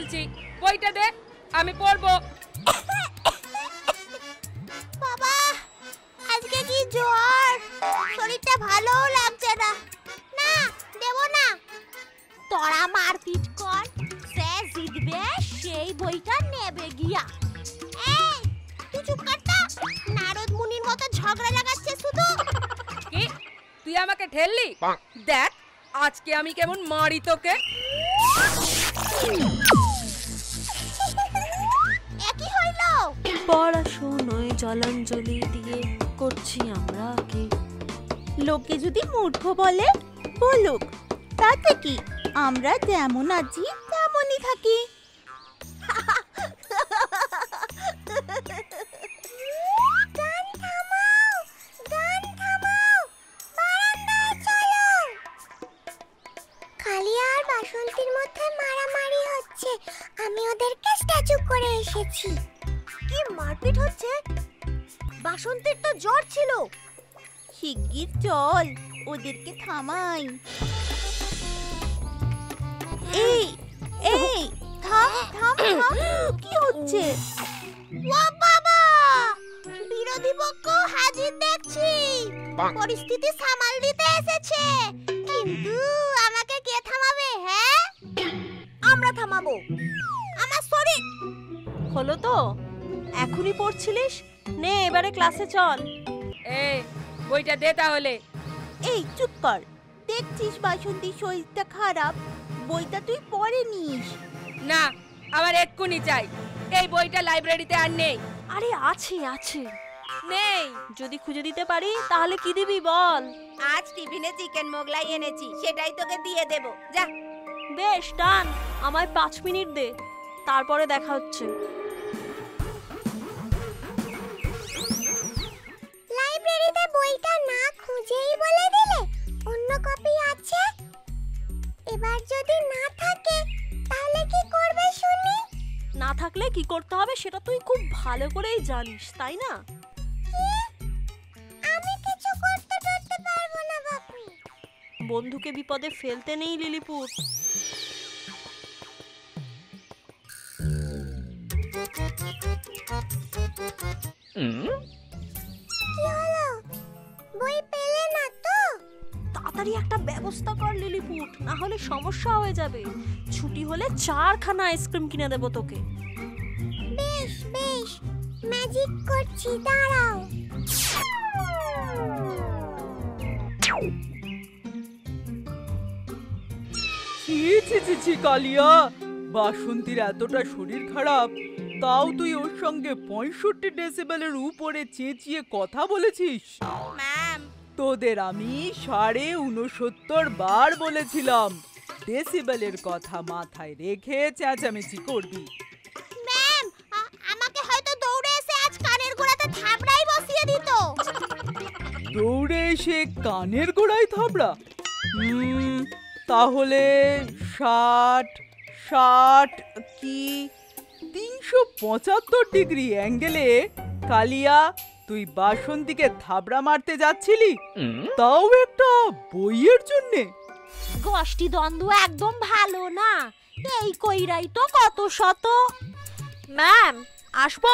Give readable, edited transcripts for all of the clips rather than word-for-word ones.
বলছি, বইটা দে, আমি পড়বো। বাবা, আজকে কি জ্বর, শরীরটা ভালোও লাগছে না। না, দেব না। তোরা মারপিট কর, সে জিতবে সেই বইটা নেবে গিয়া। এই, তুই চুপ কর তো। নারদ মুনির মতো ঝগড়া লাগাচ্ছে শুধু। কি তুই আমাকে ঠেললি? দেখ আজকে আমি কেমন মারি তোকে। একই হইলো। পড়াশোনায় জলাঞ্জলি দিয়ে করছি আমরা কি। লোকে যদি মূর্খ বলে বলুক, তাতে কি, আমরা যেমন আছি তেমনই থাকি। গান থামাও, গান থামাও, বারান্দায় চলো। কালিয়া আর বাসন্তীর মধ্যে মারামারি হচ্ছে, আমি ওদেরকে স্ট্যাচু করে এসেছি। কি মারপিট হচ্ছে? বাসন্তীর তো জ্বর ছিল। শিগগির চল, ওদেরকে থামাই। এই এই থাম থাম থাম, কি হচ্ছে? ও বাবা, বিরোধী পক্ষ হাজির দেখছি। পরিস্থিতি সামাল দিতে এসেছে, কিন্তু আমাকে কে থামাবে? হ্যাঁ, আমরা থামাবো। আমার শরীর হলো তো, এখনই পড়ছিলিস, নে এবারে ক্লাসে চল। এই বইটা দে তাহলে। এই চুপ কর, দেখছিস বাসন্তীর শরীরটা খারাপ, বইটা তুই পড়ে নিস। না, আমার এক্ষুনি চাই। এই বইটা লাইব্রেরিতে আর নেই। আরে আছে আছে, নেই। যদি খুঁজে দিতে পারি তাহলে কি দিবি বল। আজ টিফিনে চিকেন মোগলাই এনেছি, সেটাই তোকে দিয়ে দেব। যা। বেশ ডান, আমায় 5 মিনিট দে, তারপরে দেখা হচ্ছে। লাইব্রেরিতে বইটা না খুঁজেই বলে দিলে অন্য কপি আছে। এবার যদি না থাকে তাহলে কি করবে শুনি? না থাকলে কি করতে হবে সেটা তুই খুব ভালো করেই জানিস, তাই না? আমি কিছু করতে পারবো না বাপু। বন্ধুকে বিপদে ফেলতে নেই লিলিপুট। কি হলো, বই পেলে না তো? তাড়াতাড়ি একটা ব্যবস্থা কর লিলিপুট, না হলে সমস্যা হয়ে যাবে। ছুটি হলে 4খানা আইসক্রিম কিনে দেবো তোকে। বেশ বেশ, ম্যাজিক করছি, দাঁড়াও। ছি ছি ছি ছি কালিয়া, বাসন্তীর এতটা শরীর খারাপ, তাও তুই ওর সঙ্গে 65 ডেসিবেলের উপরে চেঁচিয়ে কথা বলেছিস? ম্যাম, তোদের আমি 69.5 বার বলেছিলাম ডেসিবেলের কথা মাথায় রেখে চেঁচামেচি করবি। ম্যাম, আমাকে হয়তো দৌড়ে এসে আজ কানের গোড়াতে থাবড়াই বসিয়ে দিত। দৌড়ে এসে কানের গোড়ায় থাবড়া? তাহলে 60 কি 375 ডিগ্রি অ্যাঙ্গেলে কালিয়া তুই বাসন্তীকে থাবড়া মারতে যাচ্ছিলি, তাও একটা বইয়ের জন্যে? গোষ্ঠী দ্বন্দ্ব একদম ভালো না, এই কইরাই তো কত শত। ম্যাম আসবো?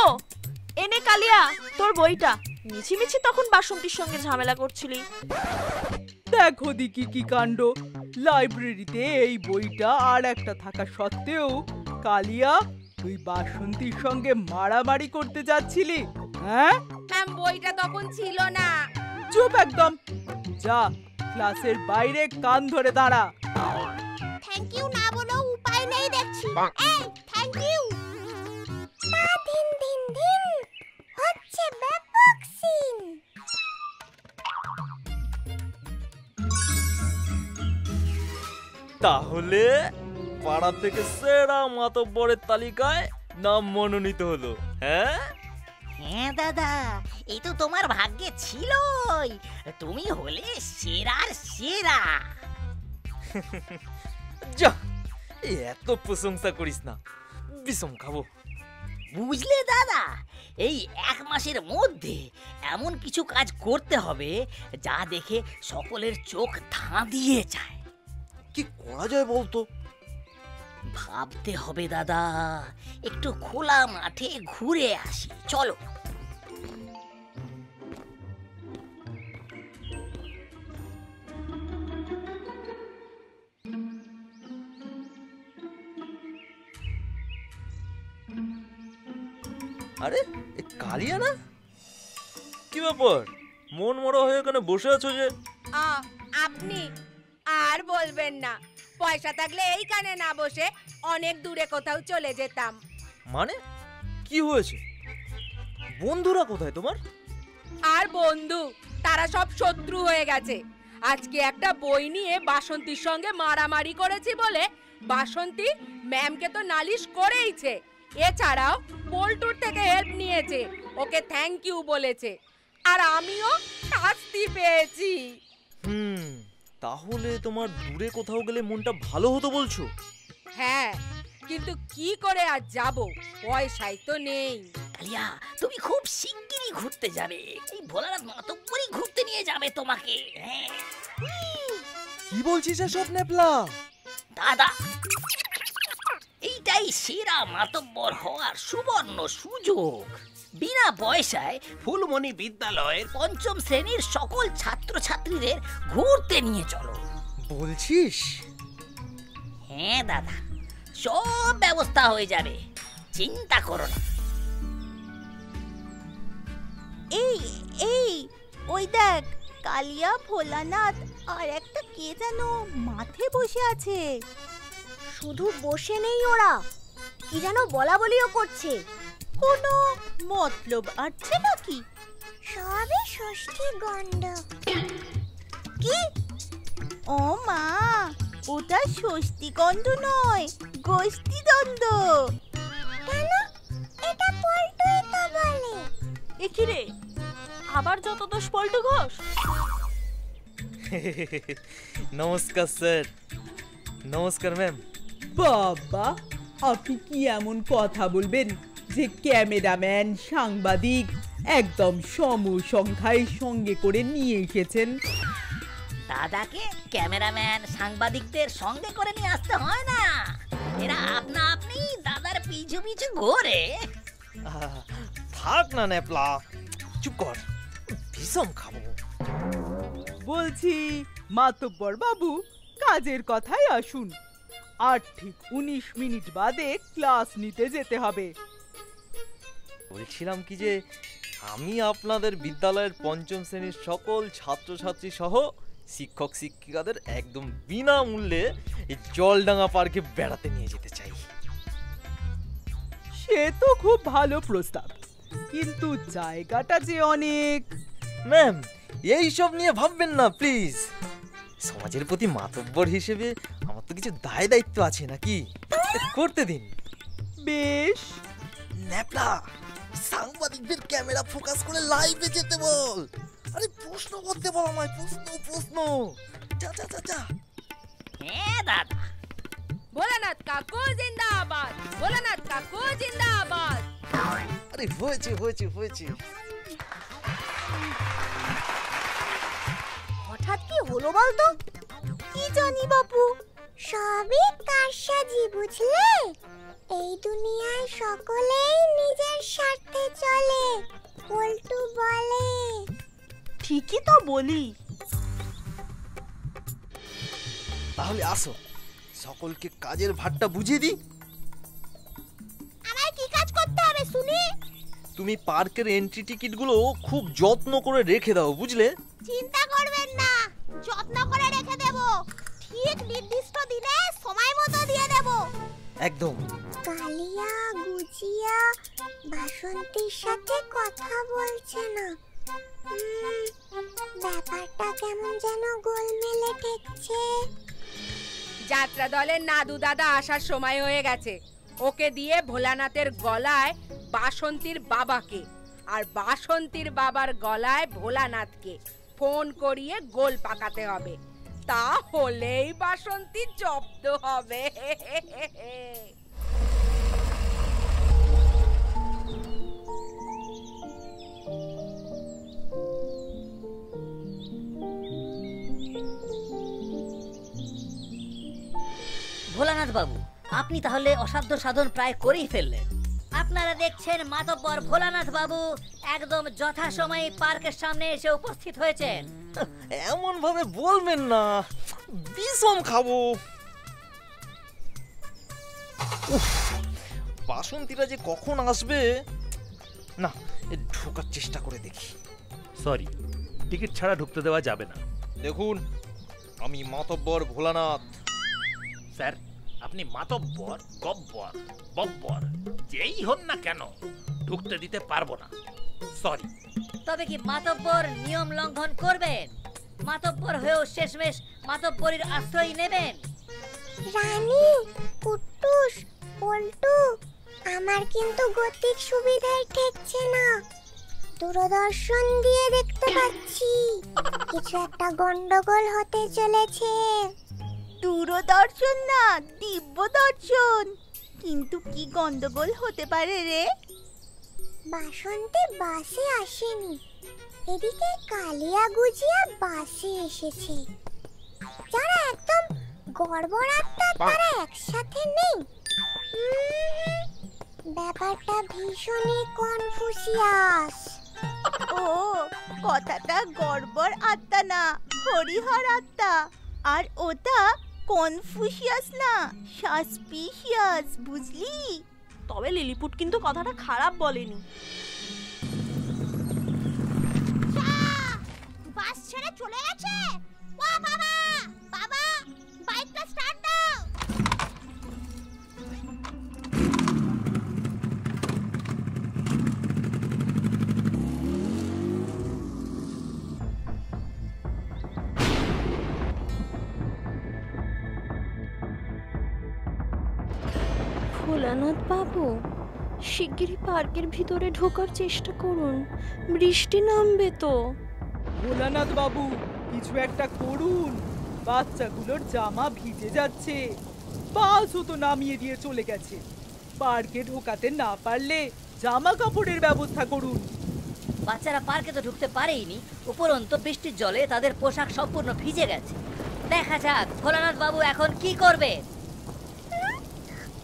এনে কালিয়া তোর বইটা, মিছিমিছি তখন বাসন্তীর সঙ্গে ঝামেলা করছিলি। দেখো দিকি কি কাণ্ড, লাইব্রেরিতে এই বইটা আর একটা থাকা সত্ত্বেও কালিয়া তুই বাসন্তীর সঙ্গে মারামারি করতে যাচ্ছিলি? হ্যাঁ ম্যাম, বইটা তখন ছিল না। চুপ একদম, যা ক্লাসের বাইরে কান ধরে দাঁড়া। থ্যাংক ইউ না বলেও উপায় নেই দেখছি। এই থ্যাংক ইউ। দিন দিন দিন হচ্ছে ব্যাপক সিন। তাহলে পাড়া থেকে সেরা মাতব্বরের তালিকায় নাম মনোনীত হলো। হ্যাঁ হ্যাঁ দাদা, এই তো তোমার ভাগ্যে ছিলই, তুমি হলে সেরার সেরা। যা, এত প্রশংসা করিস না, বিষম খাবো। বুঝলে দাদা, এই 1 মাসের মধ্যে এমন কিছু কাজ করতে হবে যা দেখে সকলের চোখ ধাঁধিয়ে যায়। কি করা যায় বলতো? ভাবতে হবে দাদা, একটু খোলা মাঠে ঘুরে আসি, চলো। আরে এ কালিয়া না? কি ব্যাপার, মন মরা হয়ে এখানে বসে আছো যে? আপনি আর বলবেন না, পয়সা থাকলে এইখানে না বসে অনেক দূরে কোথাও চলে যেতাম। মানে কি হয়েছে? বন্ধুরা কোথায় তোমার? আর বন্ধু, তারা সব শত্রু হয়ে গেছে। আজকে একটা বই নিয়ে বাসন্তীর সঙ্গে মারামারি করেছি বলে বাসন্তী ম্যামকে তো নালিশ করেইছে। এছাড়াও পল্টুর থেকে হেল্প নিয়েছে, ওকে থ্যাংক ইউ বলেছে, আর আমিও শাস্তি পেয়েছি। তাহলে তোমার দূরে কোথাও গেলে মনটা ভালো হতো বলছো? হ্যাঁ, কিন্তু কি করে আর যাব, পয়সাই তো নেই। কালিয়া, তুমি খুব শিগগিরই ঘুরতে যাবে, এই ভোলানাথ মাতব্বরই ঘুরতে নিয়ে যাবে তোমাকে। হ্যাঁ। কি বলছিস এসব নেপলা? দাদা, এইটাই সেরা মাতব্বর হওয়ার সুবর্ণ সুযোগ। বিনা পয়সায় ফুলমণি বিদ্যালয়ের ৫ম শ্রেণীর সকল ছাত্রছাত্রীদের ঘুরতে নিয়ে চলো। বলছিস? হ্যাঁ দাদা, সব ব্যবস্থা হয়ে যাবে, চিন্তা করো না। এই এই ওই দেখ, কালিয়া, ভোলানাথ আর একটা কে যেন মাঠে বসে আছে। শুধু বসে নেই ওরা, কি যেন বলা বলিও করছে। কোনো মতলব আছে নাকি? সবে ষষ্ঠী গন্ধ। কি? ও মা, ওটা ষষ্ঠীগন্ধ নয়, গোষ্ঠীদ্বন্দ্ব। কেন? এটা পল্টুই তো বলে। এ কি রে, আবার যত দোষ পল্টু ঘোষ? নমস্কার স্যার। নমস্কার ম্যাম। বাবা, আপনি কি এমন কথা বলবেন যে ক্যামেরাম্যান, সাংবাদিক একদম সম সংখ্যায় সঙ্গে করে নিয়ে এসেছেন? দাদাকে ক্যামেরাম্যান সাংবাদিকদের সঙ্গে করে নিয়ে আসতে হয় না, এরা আপনা আপনি দাদার পিছু পিছু ঘোরে। থাক না নেপলা, চুপ কর, ভীষণ খাবো। বলছি মাতব্বর বাবু, কাজের কথায় আসুন। আর ঠিক 19 মিনিট বাদে ক্লাস নিতে যেতে হবে। বলছিলাম কি যে আমি আপনাদের বিদ্যালয়ের ৫ম শ্রেণীর সকল ছাত্রছাত্রী সহ শিক্ষক শিক্ষিকাদের একদম বিনামূল্যে এই জলডাঙ্গা পার্কে বেড়াতে নিয়ে যেতে চাই। সে তো খুব ভালো প্রস্তাব, কিন্তু জায়গাটা যে অনেক। ম্যাম, এইসব নিয়ে ভাববেন না প্লিজ। সমাজের প্রতি মাতব্বর হিসেবে আমার তো কিছু দায় দায়িত্ব আছে নাকি, করতে দিন। বেশ। ন্যাপলা, সাংবাদিকদের ক্যামেরা ফোকাস করে লাইভে যেতে বল। আরে প্রশ্ন করতে বল আমায়, প্রশ্ন প্রশ্ন। যা যা যা যা। হ্যাঁ দাদা। ভোলানাথ কাকু জিন্দাবাদ, ভোলানাথ কাকু জিন্দাবাদ। আরে হয়েছে হয়েছে হয়েছে। হঠাৎ কি হলো বলতো? কি জানি বাপু। সবই কারসাজি, বুঝলে? এই দুনিয়ায় সকলেই নিজের স্বার্থে চলে, পল্টু বলে। ঠিকই তো বলি। তাহলে আসো, সকলকে কাজের ভারটা বুঝিয়ে দিই। আমায় কি কাজ করতে হবে শুনি? তুমি পার্কের এন্ট্রি টিকিটগুলো খুব যত্ন করে রেখে দাও, বুঝলে? চিন্তা করবেন না, যত্ন করে রেখে দেব। ঠিক নির্দিষ্ট দিনে সময় মতো দিয়ে দেব। একদম। কালিয়া, গুজিয়া বাসন্তীর সাথে কথা বলছে না। ব্যাপারটা কেমন যেন গোলমেলে ঠেকছে। যাত্রা দলের নাদু দাদা আসার সময় হয়ে গেছে। ওকে দিয়ে ভোলানাথের গলায় বাসন্তীর বাবাকে, আর বাসন্তীর বাবার গলায় ভোলানাথকে ফোন করিয়ে গোল পাকাতে হবে। তাহলেই বাসন্তী জব্দ হবে। ভোলানাথ বাবু, আপনি তাহলে অসাধ্য সাধন প্রায় করেই ফেললেন। আপনারা দেখছেন মাতব্বর ভোলানাথ বাবু একদম যথাসময়ে পার্কের সামনে এসে উপস্থিত হয়েছেন। এমন ভাবে বলবেন না, বিষম খাবো। উফ, বাসন্তীরা যে কখন আসবে, না ঢোকার চেষ্টা করে দেখি। সরি, টিকিট ছাড়া ঢুকতে দেওয়া যাবে না। দেখুন, আমি মাতব্বর ভোলানাথ। স্যার, আপনি মাতব্বর, গব্বর, বব্বর যেই হন না কেন ঢুকতে দিতে পারবো না। সরি। তবে কি মাতব্বর নিয়ম লঙ্ঘন করবেন? মাতব্বর হয়েও শেষমেশ মাতব্বরির আশ্রয় নেবেন? রানী, কুট্টুস, পল্টু, আমার কিন্তু গতিক সুবিধায় ঠেকছে না। দূরদর্শন দিয়ে দেখতে পাচ্ছি কিছু একটা গন্ডগোল হতে চলেছে। দূরদর্শন না, দিব্য দর্শন। কিন্তু কি গন্ডগোল হতে পারে রে? বাসন্তী বাসে আসেনি, এদিকে কালিয়া গুজিয়া বাসে এসেছে। যারা একদম গড়বড়াত্মা তারা একসাথে নেই। ব্যাপারটা ভীষণই কনফুসিয়াস। ও, কথাটা গড়বড় আত্মা না, হরিহর আত্মা। আর ওটা কনফুসিয়াস না, সাসপিশিয়াস, বুঝলি? তবে লিলিপুট কিন্তু কথাটা খারাপ বলেনি। বাস ছেড়ে চলে গেছে। ও বাবা, বাবা, বাইকটা স্টার্ট দাও। ভোলানাথ বাবু, শিগগিরই পার্কের ভিতরে ঢোকার চেষ্টা করুন, বৃষ্টি নামবে তো। ভোলানাথ বাবু, কিছু একটা করুন, বাচ্চাগুলোর জামা ভিজে যাচ্ছে। বাসও তো নামিয়ে দিয়ে চলে গেছে। পার্কে ঢোকাতে না পারলে জামা কাপড়ের ব্যবস্থা করুন। বাচ্চারা পার্কে তো ঢুকতে পারেইনি, উপরন্তু বৃষ্টির জলে তাদের পোশাক সম্পূর্ণ ভিজে গেছে। দেখা যাক ভোলানাথ বাবু এখন কি করবে।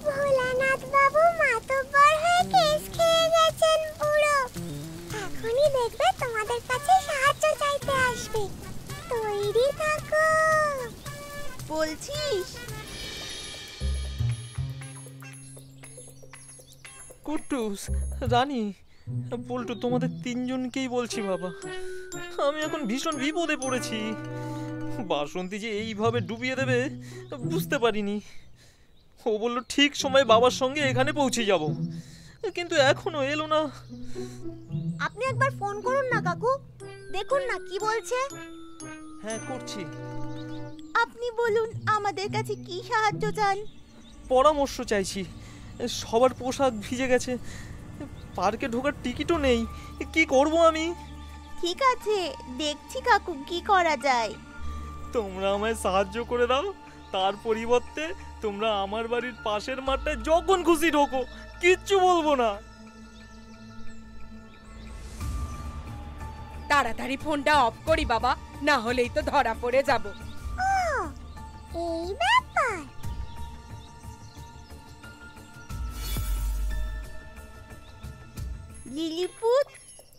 ভোলানাথ বাবু মাতব্বর হয়ে কেস খেয়ে গেছেন পুরো। এখনই দেখবে তোমাদের কাছে সাহায্য চাইতে আসবে। তৈরি থাকো। বলছিস? কুট্টুস, রানী, পল্টু, তোমাদের তিনজনকেই বলছি বাবা, আমি এখন ভীষণ বিপদে পড়েছি। বাসন্তী যে এইভাবে ডুবিয়ে দেবে বুঝতে পারিনি। ও বললো ঠিক সময় বাবার সঙ্গে এখানে পৌঁছে যাব, কিন্তু এখনো এলো না। আপনি একবার ফোন করুন না কাকু, দেখুন না কি বলছে। হ্যাঁ, করছি। আপনি বলুন আমাদের কাছে কি সাহায্য চান? পরামর্শ চাইছি। সবার পোশাক ভিজে গেছে, পার্কে ঢোকার টিকিটও নেই। কি করব আমি? ঠিক আছে, দেখছি কাকু কি করা যায়। তোমরা আমায় সাহায্য করে দাও, তার পরিবর্তে তোমরা আমার বাড়ির পাশের মাঠটায় যখন খুশি ঢোকো, কিচ্ছু বলবো না। তাড়াতাড়ি ফোনটা অফ করি বাবা, না হলেই তো ধরা পড়ে যাব। এই ব্যাপার। লিলিপুট,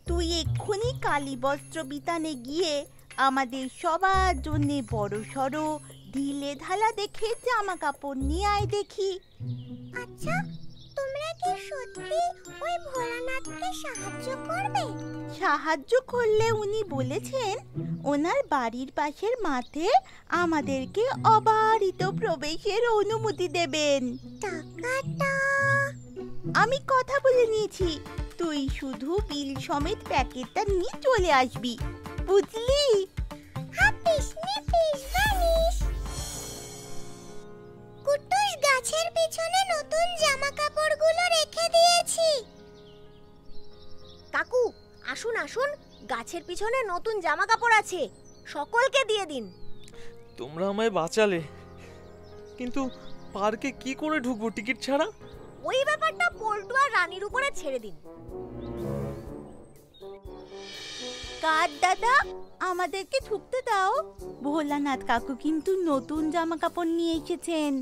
তুই এক্ষুনি কালীবস্ত্র বিতানে গিয়ে আমাদের সবার জন্য বড় সড়ো ঢিলে ঢালা দেখে জামা কাপড় নিয়ে আয় দেখি। আচ্ছা, তোমরা কি সত্যি ওই ভোলানাথকে সাহায্য করবে? সাহায্য করলে উনি বলেছেন ওনার বাড়ির পাশের মাঠে আমাদেরকে অবারিত প্রবেশের অনুমতি দেবেন। টাকাটা আমি কথা বলে নিয়েছি, তুই শুধু বিল সমেত প্যাকেটটা নিয়ে চলে আসবি, বুঝলি? হাপিস নিপিস বানিস। কুট্টুস, গাছের পিছনে নতুন জামা কাপড়গুলো রেখে দিয়েছি। কাকু, আসুন আসুন, গাছের পিছনে নতুন জামা কাপড় আছে, সকলকে দিয়ে দিন। তোমরা আমায় বাঁচালে, কিন্তু পার্কে কি করে ঢুকবো টিকিট ছাড়া? ওই ব্যাপারটা পল্টু আর রানীর উপরে ছেড়ে দিন। কার দাদা, আমাদেরকে ঢুকতে দাও। ভোলানাথ কাকু কিন্তু নতুন জামা কাপড় নিয়ে এসেছেন,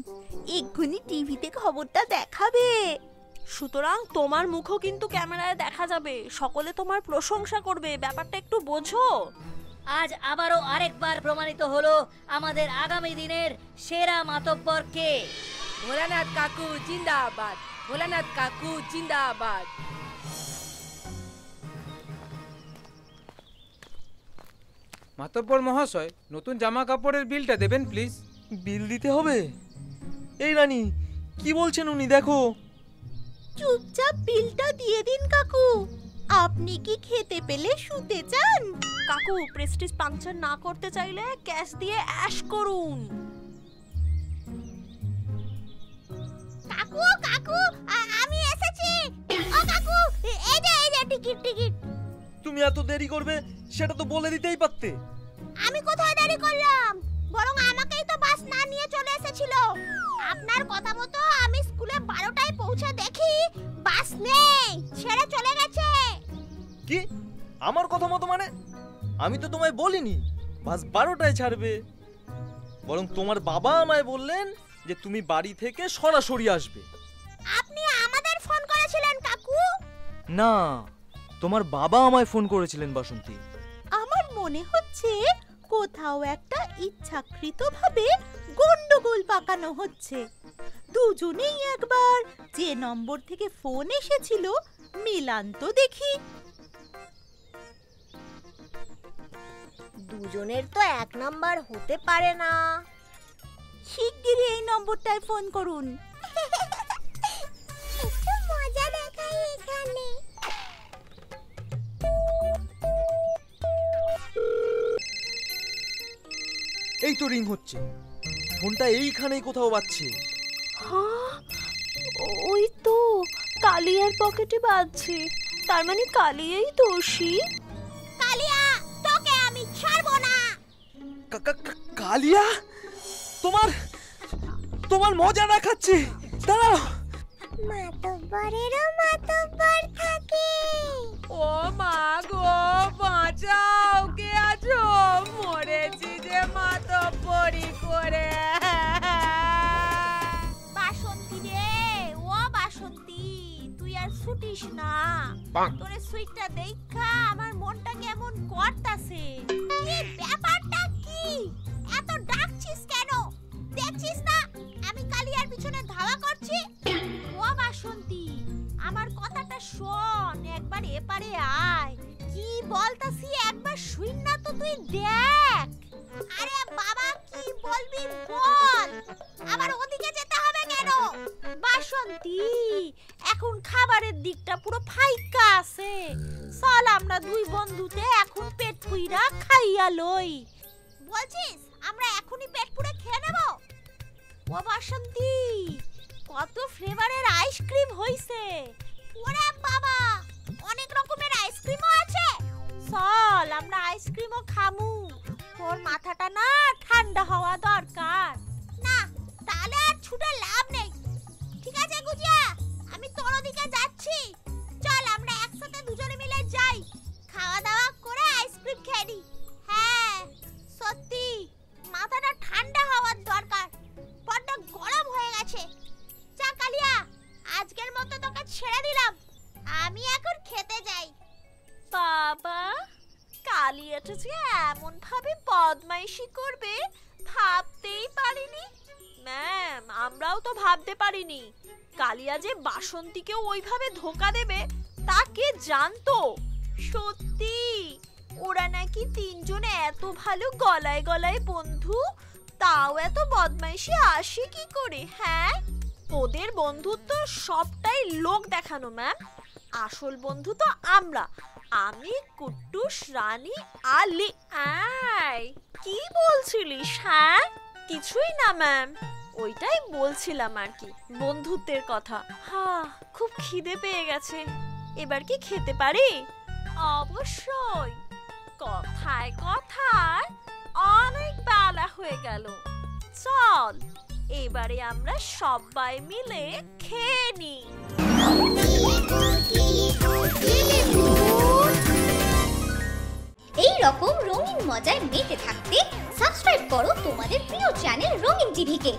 এক্ষুনি টিভিতে খবরটা দেখাবে। সুতরাং তোমার মুখও কিন্তু ক্যামেরায় দেখা যাবে, সকলে তোমার প্রশংসা করবে, ব্যাপারটা একটু বোঝো। আজ আবারও আরেকবার প্রমাণিত হলো আমাদের আগামী দিনের সেরা মাতব্বর কে। ভোলানাথ কাকু জিন্দাবাদ, ভোলানাথ কাকু জিন্দাবাদ। মাতব্বর মহাশয়, নতুন জামা কাপড়ের বিলটা দেবেন প্লিজ। বিল দিতে হবে? এই রানী, কি বলছেন উনি? দেখো, চুপচাপ বিলটা দিয়ে দিন কাকু। আপনি কি খেতে পেলে শুতে চান? কাকু, প্রেস্টিজ পাংচার না করতে চাইলে ক্যাশ দিয়ে অ্যাশ করুন। কাকু কাকু আমি এসেছি। ও কাকু, এই যে টিকিট টিকিট। তুমি এত দেরি করবে সেটা তো বলে দিতেই পারতে। আমি কোথায় দেরি করলাম? বরং আমাকেই তো বাস না নিয়ে চলে এসেছিল। আপনার কথা মতো আমি স্কুলে 12টায় পৌঁছে দেখি বাস নেই, ছেড়ে চলে গেছে। কি আমার কথা মতো মানে? আমি তো তোমায় বলিনি বাস 12টায় ছাড়বে। বরং তোমার বাবা আমায় বললেন যে তুমি বাড়ি থেকে সরাসরি আসবে। আপনি আমাদের ফোন করেছিলেন কাকু? না, তোমার বাবা আমায় ফোন করেছিলেন বাসন্তী। আমার মনে হচ্ছে কোথাও একটা ইচ্ছাকৃতভাবে গন্ডগোল পাকানো হচ্ছে। দুজনেই একবার যে নম্বর থেকে ফোন এসেছিল মিলান তো দেখি। দুজনের তো এক নাম্বার হতে পারে না। শিগগিরই এই নম্বরটায় ফোন করুন। একটু মজা দেখাই এখানে। এই তো রিং হচ্ছে, ফোনটা এইখানেই কোথাও বাজছে। হ্যাঁ, ওই তো কালিয়ার পকেটে বাজছে, তার মানে কালিয়াই দোষী। কালিয়া, তোকে আমি ছাড়বো না। কালিয়া, তোমার মজা না খাচ্ছি, দাঁড়াও। মাতব্বরেরও মাতব্বর থাকে। ও মা গো, বাঁচাও, কে আছো? মরেছি যে মাতব্বরি করে। বাসন্তী রে, ও বাসন্তী, তুই আর ছুটিস না। তোরে সুইটটা দেখা আমার মনটা কেমন করতাছে। কি ব্যাপারটা কি? এত ডাকছিস কেন? দেখছিস না আমি কালিয়ার পিছনে ধাওয়া করছি? ও বাসন্তী, আমার কথাটা শোন, একবার এপারে আয়। কি বলতাছি একবার শুন না তো তুই দেখ। আরে বাবা, কি বলবি বল, আবার ওদিকে যেতে হবে কেন? বাসন্তী, এখন খাবারের দিকটা পুরো ফাইকা আছে, চল আমরা দুই বন্ধুতে এখন পেট পুইরা খাইয়া লই। বলছিস আমরা এখনই পেট পুরে খেয়ে নেব? ও বাসন্তী, কত ফ্লেভারের আইসক্রিম হইছে। ওরে বাবা, অনেক রকমের আইসক্রিমও আছে। চল আমরা আইসক্রিমও খামু। তোর মাথাটা না ঠান্ডা হওয়া দরকার। না, তাহলে আর ছুটে লাভ নেই। ঠিক আছে গুজিয়া, আমি তোর ওদিকে যাচ্ছি। চল আমরা একসাথে দুজনে মিলে যাই, খাওয়া দাওয়া করে আইসক্রিম খেয়ে নিই। হ্যাঁ সত্যি, মাথাটা ঠান্ডা হওয়ার দরকার, বড্ড গরম হয়ে গেছে। চা কালিয়া, আজকের মতো তোকে ছেড়ে দিলাম, আমি এখন খেতে যাই। বাবা, কালিয়াটা যে এমন ভাবে বদমাইশি করবে ভাবতেই পারিনি। ম্যাম, আমরাও তো ভাবতে পারিনি কালিয়া যে বাসন্তীকে ওইভাবে ধোকা দেবে, তা কে জানতো? সত্যি ওরা নাকি তিনজন এত ভালো গলায় গলায় বন্ধু, তাও এত বদমাইশি আসে কি করে? হ্যাঁ, ওদের বন্ধুত্ব সবটাই লোক দেখানো ম্যাম, আসল বন্ধু তো আমরা, আমি, কুট্টুস, রানী, আলি। আয়, কি বলছিলিস? হ্যাঁ, কিছুই না ম্যাম, ওইটাই বলছিলাম আর কি, বন্ধুত্বের কথা। হ্যাঁ, খুব খিদে পেয়ে গেছে, এবার কি খেতে পারি? অবশ্যই, কথায় কথায় অনেক বেলা হয়ে গেল, চল এবারে আমরা সবাই মিলে খেয়ে নিই। রকম রঙিন মজায় মেতে থাকতে সাবস্ক্রাইব করো তোমাদের প্রিয় চ্যানেল রঙিন টিভিকে।